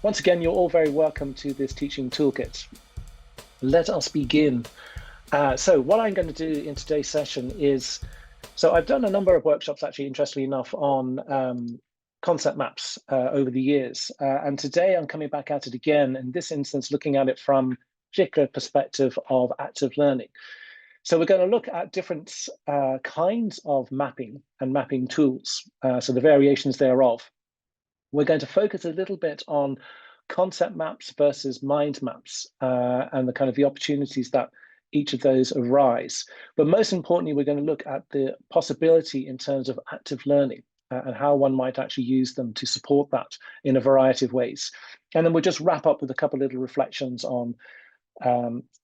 Once again, you're all very welcome to this teaching toolkit. Let us begin. So what I'm going to do in today's session is, I've done a number of workshops, actually, interestingly enough, on concept maps over the years. And today I'm coming back at it again, in this instance, looking at it from a particular perspective of active learning. So we're going to look at different kinds of mapping and mapping tools, so the variations thereof. We're going to focus a little bit on concept maps versus mind maps and the opportunities that each of those arise. But most importantly, we're going to look at the possibility in terms of active learning and how one might actually use them to support that in a variety of ways. And then we'll just wrap up with a couple of little reflections on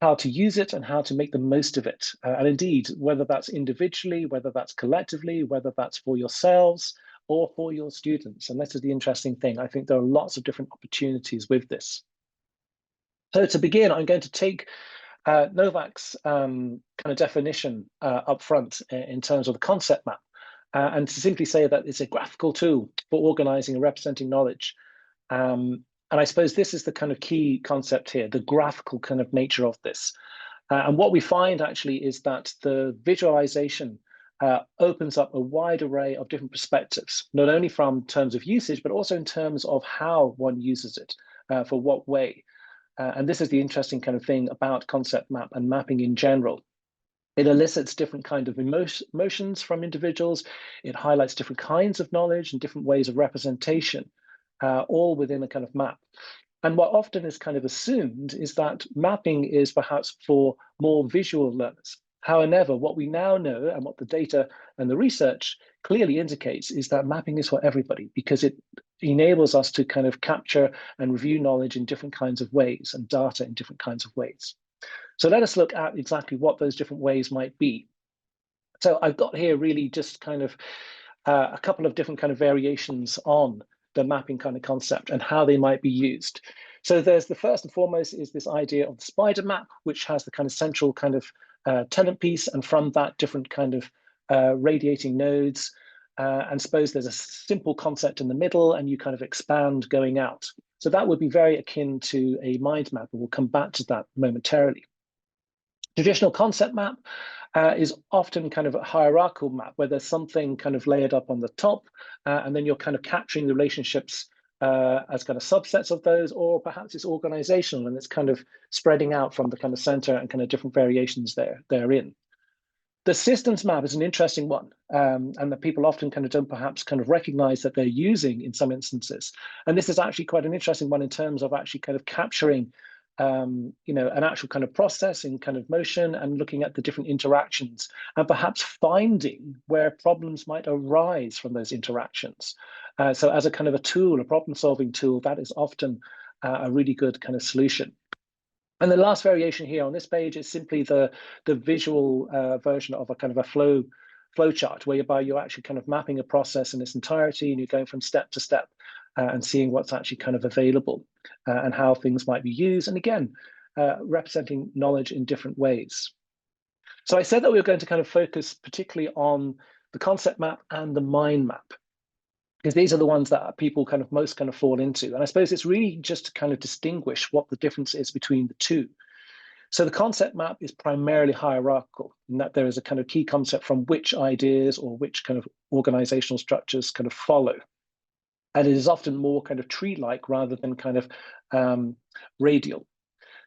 how to use it and how to make the most of it. And indeed, whether that's individually, whether that's collectively, whether that's for yourselves, or for your students. And this is the interesting thing. I think there are lots of different opportunities with this. So to begin, I'm going to take Novak's definition up front in terms of the concept map, and to simply say that it's a graphical tool for organizing and representing knowledge. And I suppose this is the kind of key concept here, the graphical kind of nature of this. And what we find actually is that the visualization opens up a wide array of different perspectives, not only from terms of usage, but also in terms of how one uses it, for what way. And this is the interesting kind of thing about concept map and mapping in general. It elicits different kind of emotions from individuals. It highlights different kinds of knowledge and different ways of representation, all within a kind of map. And what often is kind of assumed is that mapping is perhaps for more visual learners. However, what we now know and what the data and the research clearly indicates is that mapping is for everybody, because it enables us to kind of capture and review knowledge in different kinds of ways and data in different kinds of ways. So let us look at exactly what those different ways might be. So I've got here really just kind of a couple of different kind of variations on the mapping kind of concept and how they might be used. So there's the first and foremost is this idea of the spider map, which has the kind of central kind of tenant piece, and from that different kind of radiating nodes. And suppose there's a simple concept in the middle and you kind of expand going out. So that would be very akin to a mind map, and we'll come back to that momentarily. Traditional concept map is often kind of a hierarchical map where there's something kind of layered up on the top, and then you're kind of capturing the relationships as kind of subsets of those, or perhaps it's organizational and it's kind of spreading out from the kind of center and kind of different variations therein. The systems map is an interesting one, and that people often kind of don't perhaps kind of recognize that they're using in some instances. And this is actually quite an interesting one in terms of actually kind of capturing an actual kind of process in kind of motion and looking at the different interactions and perhaps finding where problems might arise from those interactions. So as a kind of a tool, a problem-solving tool, that is often a really good kind of solution. And the last variation here on this page is simply the visual version of a kind of a flow chart, whereby you're actually kind of mapping a process in its entirety and you're going from step to step and seeing what's actually kind of available and how things might be used. And again, representing knowledge in different ways. So I said that we were going to kind of focus particularly on the concept map and the mind map, because these are the ones that people kind of most kind of fall into. And I suppose it's really just to kind of distinguish what the difference is between the two. So the concept map is primarily hierarchical, in that there is a kind of key concept from which ideas or which kind of organizational structures kind of follow. And it is often more kind of tree-like rather than kind of radial.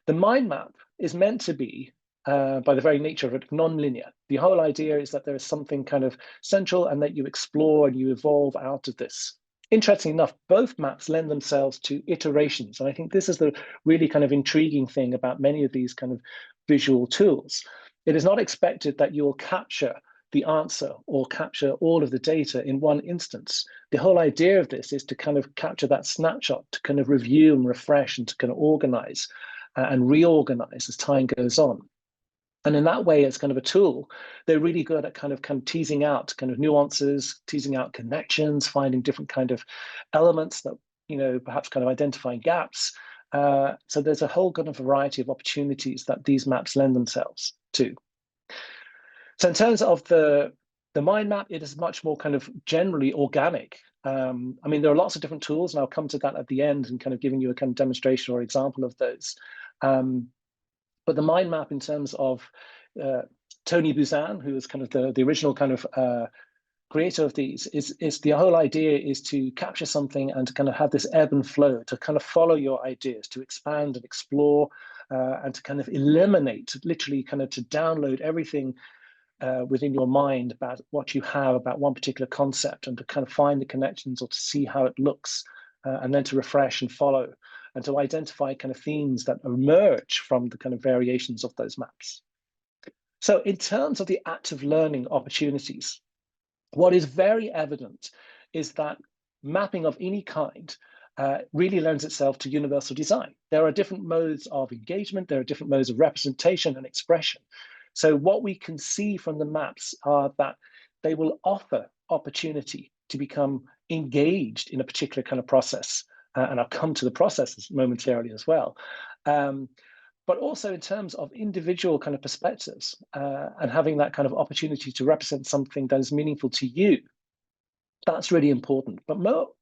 The mind map is meant to be, by the very nature of it, non-linear. The whole idea is that there is something kind of central and that you explore and you evolve out of this. Interestingly enough, both maps lend themselves to iterations. And I think this is the really kind of intriguing thing about many of these kind of visual tools. It is not expected that you'll capture the answer or capture all of the data in one instance. The whole idea of this is to kind of capture that snapshot, to kind of review and refresh and to kind of organize and reorganize as time goes on. And in that way, as kind of a tool, they're really good at kind of teasing out kind of nuances, teasing out connections, finding different kind of elements that, perhaps kind of identifying gaps. So there's a whole kind of variety of opportunities that these maps lend themselves to. So in terms of the The mind map, it is much more kind of generally organic. I mean, there are lots of different tools, and I'll come to that at the end and kind of giving you a kind of demonstration or example of those. But the mind map in terms of Tony Buzan, who is kind of the original kind of creator of these, is the whole idea is to capture something and to kind of have this ebb and flow, to kind of follow your ideas, to expand and explore, and to kind of eliminate, literally kind of to download everything within your mind about what you have about one particular concept, and to kind of find the connections or to see how it looks, and then to refresh and follow, and to identify kind of themes that emerge from the kind of variations of those maps. So in terms of the active learning opportunities, what is very evident is that mapping of any kind really lends itself to universal design. There are different modes of engagement, there are different modes of representation and expression. So what we can see from the maps are that they will offer opportunity to become engaged in a particular kind of process. And I'll come to the processes momentarily as well. But also in terms of individual kind of perspectives, and having that kind of opportunity to represent something that is meaningful to you. That's really important. But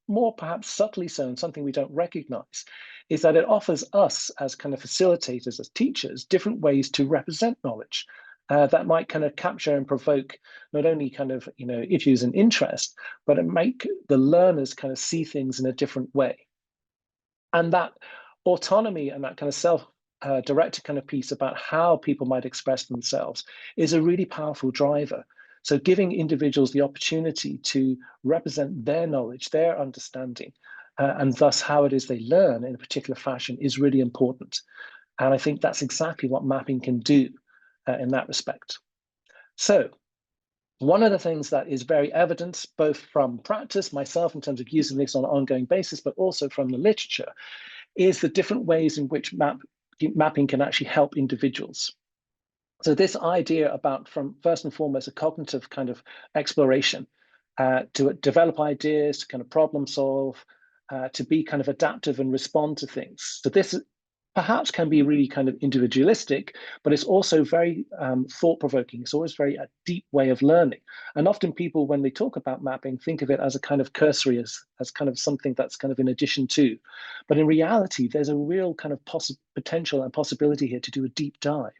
more perhaps subtly so, and something we don't recognize, is that it offers us as kind of facilitators, as teachers, different ways to represent knowledge that might kind of capture and provoke not only kind of, issues and interest, but it make the learners kind of see things in a different way. And that autonomy and that kind of self-directed kind of piece about how people might express themselves is a really powerful driver. So giving individuals the opportunity to represent their knowledge, their understanding, and thus how it is they learn in a particular fashion is really important. And I think that's exactly what mapping can do in that respect. So one of the things that is very evident, both from practice, myself in terms of using this on an ongoing basis, but also from the literature, is the different ways in which mapping can actually help individuals. So this idea about, from first and foremost, a cognitive kind of exploration, to develop ideas, to kind of problem solve, to be kind of adaptive and respond to things. So this perhaps can be really kind of individualistic, but it's also very thought-provoking. It's always very a deep way of learning. And often people, when they talk about mapping, think of it as a kind of cursory, as kind of something that's kind of in addition to. But in reality, there's a real kind of potential and possibility here to do a deep dive,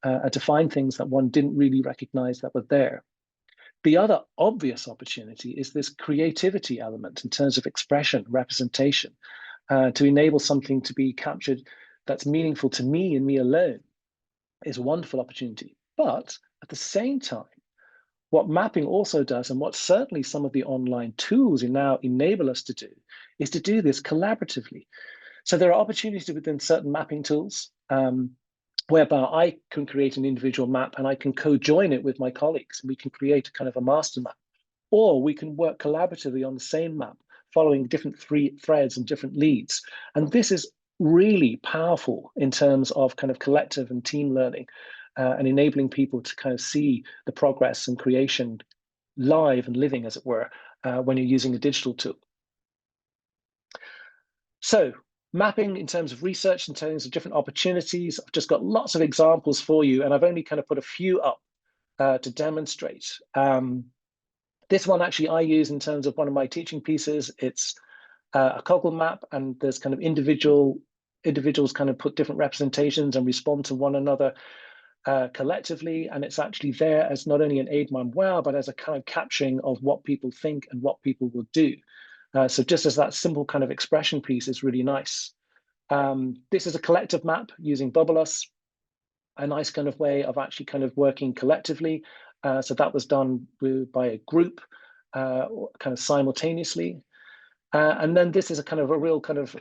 and to find things that one didn't really recognize that were there. The other obvious opportunity is this creativity element in terms of expression, representation, to enable something to be captured that's meaningful to me and me alone is a wonderful opportunity. But at the same time, what mapping also does, and what certainly some of the online tools now enable us to do, is to do this collaboratively. So there are opportunities within certain mapping tools, whereby I can create an individual map and I can co-join it with my colleagues, and we can create a kind of a master map. Or we can work collaboratively on the same map, following different threads and different leads. And this is really powerful in terms of kind of collective and team learning, and enabling people to kind of see the progress and creation live and living, as it were, when you're using a digital tool. So mapping in terms of research, in terms of different opportunities, I've just got lots of examples for you, and I've only kind of put a few up to demonstrate. This one actually I use in terms of one of my teaching pieces. It's a coggle map, and there's kind of individuals kind of put different representations and respond to one another collectively, and it's actually there as not only an aide-memoire, but as a kind of capturing of what people think and what people will do. So just as that simple kind of expression piece is really nice. This is a collective map using Bubblus, a nice kind of way of actually kind of working collectively. So that was done by a group, kind of simultaneously. And then this is a kind of a real kind of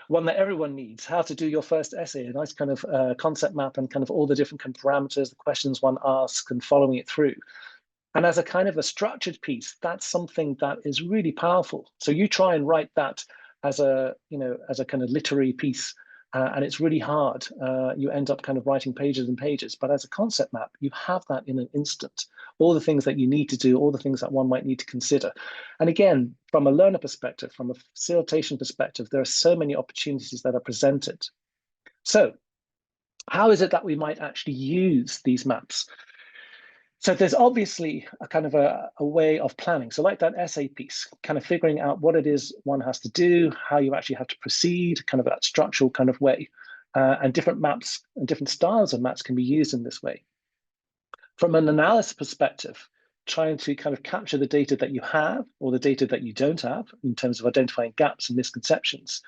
one that everyone needs: how to do your first essay, a nice kind of concept map, and kind of all the different kind of parameters, the questions one asks, and following it through. And as a kind of a structured piece, that's something that is really powerful. So you try and write that as a, as a kind of literary piece, and it's really hard. You end up kind of writing pages and pages, but as a concept map, you have that in an instant. All the things that you need to do, all the things that one might need to consider. And again, from a learner perspective, from a facilitation perspective, there are so many opportunities that are presented. So how is it that we might actually use these maps? So there's obviously a kind of a way of planning. So like that essay piece, kind of figuring out what it is one has to do, how you actually have to proceed, kind of that structural kind of way. And different maps and different styles of maps can be used in this way. From an analysis perspective, trying to kind of capture the data that you have or the data that you don't have in terms of identifying gaps and misconceptions,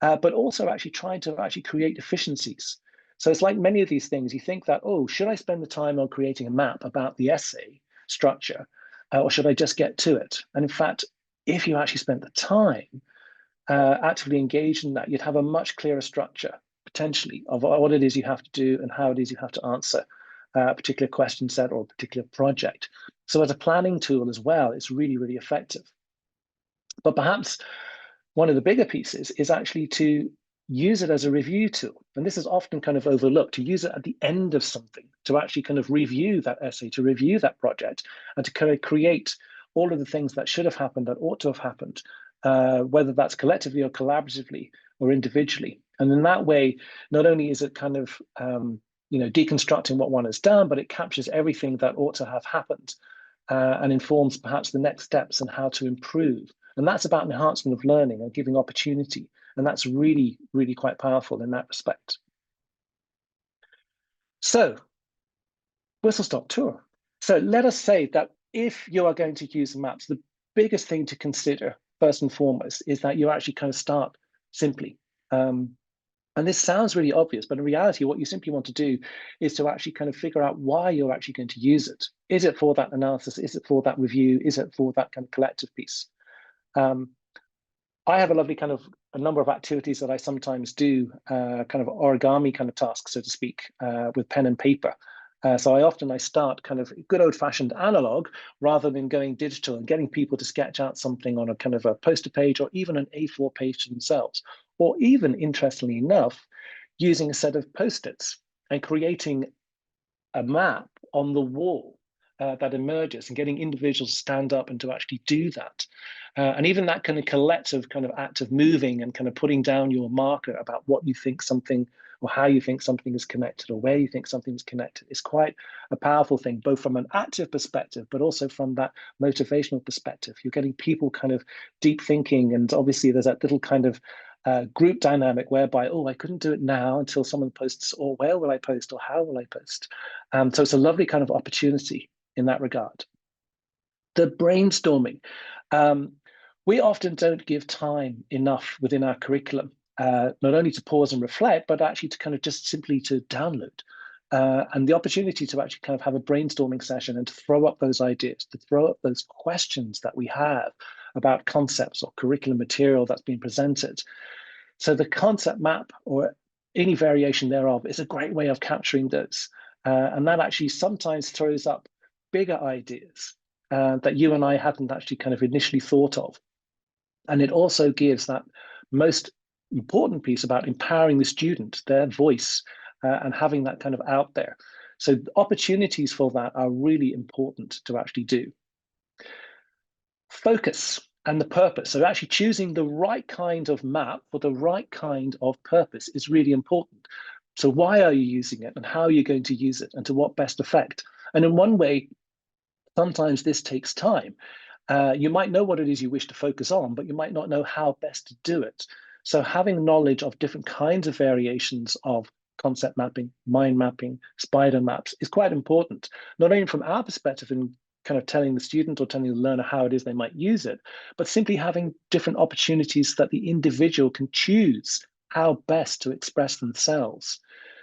but also actually trying to actually create efficiencies. So it's like many of these things, you think that, oh, should I spend the time on creating a map about the essay structure, or should I just get to it? And in fact, if you actually spent the time actively engaged in that, you'd have a much clearer structure, potentially, of what it is you have to do and how it is you have to answer a particular question set or a particular project. So as a planning tool as well, it's really, really effective. But perhaps one of the bigger pieces is actually to use it as a review tool. And this is often kind of overlooked, to use it at the end of something, to actually kind of review that essay, to review that project, and to kind of create all of the things that should have happened, that ought to have happened, whether that's collectively or collaboratively or individually. And in that way, not only is it kind of deconstructing what one has done, but it captures everything that ought to have happened and informs perhaps the next steps and how to improve. And that's about enhancement of learning and giving opportunity. And that's really, really quite powerful in that respect. So, whistle stop tour. So let us say that if you are going to use maps, the biggest thing to consider, first and foremost, is that you actually kind of start simply. And this sounds really obvious, but in reality, what you simply want to do is to actually kind of figure out why you're actually going to use it. Is it for that analysis? Is it for that review? Is it for that kind of collective piece? I have a lovely kind of a number of activities that I sometimes do, kind of origami kind of tasks, so to speak, with pen and paper. So I start kind of good old fashioned analog rather than going digital and getting people to sketch out something on a kind of a poster page or even an A4 page to themselves, or even interestingly enough, using a set of post-its and creating a map on the wall that emerges and getting individuals to stand up and to actually do that. And even that kind of collective kind of act of moving and kind of putting down your marker about what you think something or how you think something is connected or where you think something is connected is quite a powerful thing, both from an active perspective, but also from that motivational perspective. You're getting people kind of deep thinking. And obviously there's that little kind of group dynamic whereby, oh, I couldn't do it now until someone posts, or where will I post, or how will I post? So it's a lovely kind of opportunity in that regard. The brainstorming. We often don't give time enough within our curriculum, not only to pause and reflect, but actually to kind of just simply to download. And the opportunity to actually kind of have a brainstorming session and to throw up those ideas, to throw up those questions that we have about concepts or curriculum material that's been presented. So the concept map or any variation thereof is a great way of capturing those. And that actually sometimes throws up bigger ideas that you and I hadn't actually kind of initially thought of. And it also gives that most important piece about empowering the student, their voice, and having that kind of out there. So opportunities for that are really important to actually do. Focus and the purpose. So actually choosing the right kind of map for the right kind of purpose is really important. So why are you using it and how are you going to use it and to what best effect? And in one way, sometimes this takes time. You might know what it is you wish to focus on, but you might not know how best to do it. So having knowledge of different kinds of variations of concept mapping, mind mapping, spider maps is quite important, not only from our perspective in kind of telling the student or telling the learner how it is they might use it, but simply having different opportunities that the individual can choose how best to express themselves.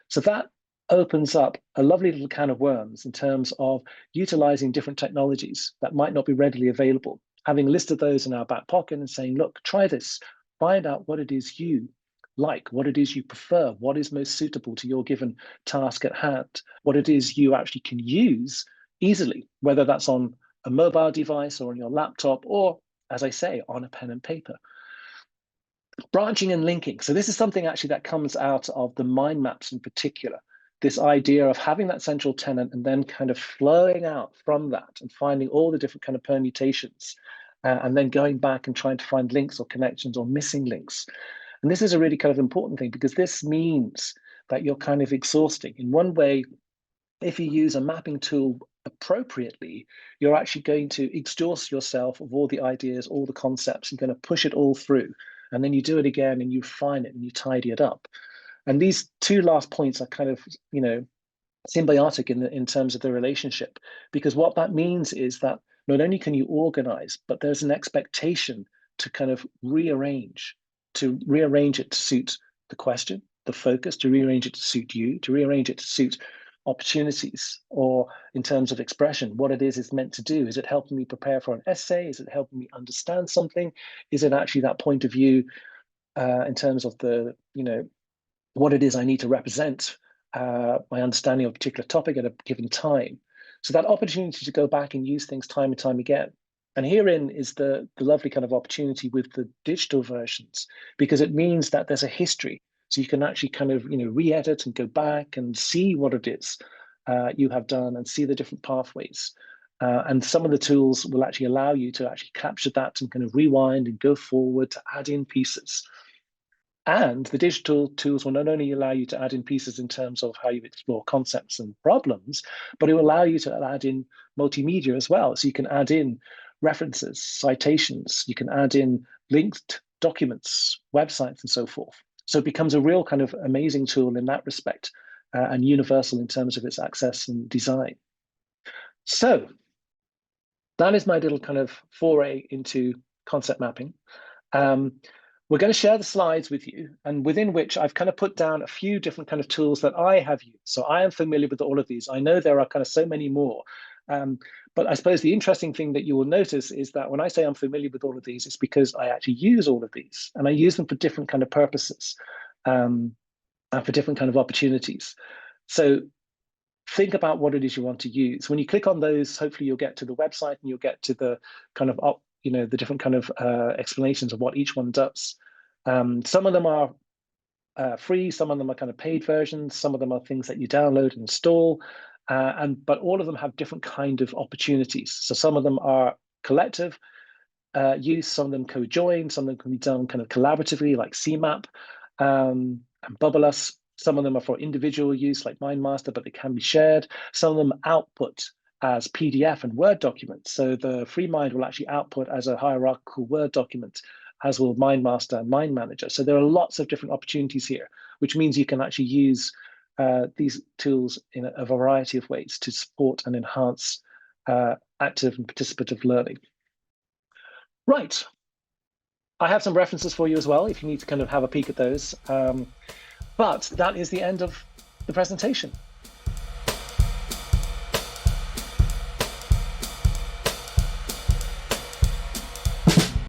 So that opens up a lovely little can of worms in terms of utilizing different technologies that might not be readily available, having listed those in our back pocket and saying, look, try this, find out what it is you like, what it is you prefer, what is most suitable to your given task at hand, what it is you actually can use easily, whether that's on a mobile device or on your laptop, or, as I say, on a pen and paper. Branching and linking. So this is something actually that comes out of the mind maps in particular. This idea of having that central tenet and then kind of flowing out from that and finding all the different kind of permutations and then going back and trying to find links or connections or missing links. And this is a really kind of important thing because this means that you're kind of exhausting. In one way, if you use a mapping tool appropriately, you're actually going to exhaust yourself of all the ideas, all the concepts, you're going to push it all through. And then you do it again and you refine it and you tidy it up. And these two last points are kind of, symbiotic in terms of the relationship, because what that means is that not only can you organize, but there's an expectation to kind of rearrange it to suit the question, the focus, to rearrange it to suit you, to rearrange it to suit opportunities, or in terms of expression, what it is it's meant to do. Is it helping me prepare for an essay? Is it helping me understand something? Is it actually that point of view in terms of the, what it is I need to represent, my understanding of a particular topic at a given time. So that opportunity to go back and use things time and time again. And herein is the lovely kind of opportunity with the digital versions, because it means that there's a history. So you can actually kind of, re-edit and go back and see what it is you have done and see the different pathways. And some of the tools will actually allow you to actually capture that and kind of rewind and go forward to add in pieces. And the digital tools will not only allow you to add in pieces in terms of how you explore concepts and problems, but it will allow you to add in multimedia as well. So you can add in references, citations, you can add in linked documents, websites, and so forth. So it becomes a real kind of amazing tool in that respect, and universal in terms of its access and design. So that is my little kind of foray into concept mapping. We're going to share the slides with you, and within which I've kind of put down a few different kind of tools that I have used. So I am familiar with all of these. I know there are kind of so many more. But I suppose the interesting thing that you will notice is that when I say I'm familiar with all of these, it's because I actually use all of these, and I use them for different kind of purposes, and for different kind of opportunities. So think about what it is you want to use. When you click on those, hopefully you'll get to the website and you'll get to the kind of the different kind of explanations of what each one does. Some of them are free, some of them are kind of paid versions, some of them are things that you download and install, but all of them have different kind of opportunities. So some of them are collective use, some of them co-join, some of them can be done kind of collaboratively, like CMAP and Bubbleless. Some of them are for individual use, like MindMaster, but they can be shared. Some of them output as PDF and Word documents. So the FreeMind will actually output as a hierarchical Word document, as will MindMaster and MindManager. So there are lots of different opportunities here, which means you can actually use these tools in a variety of ways to support and enhance active and participative learning. Right. I have some references for you as well, if you need to kind of have a peek at those. But that is the end of the presentation.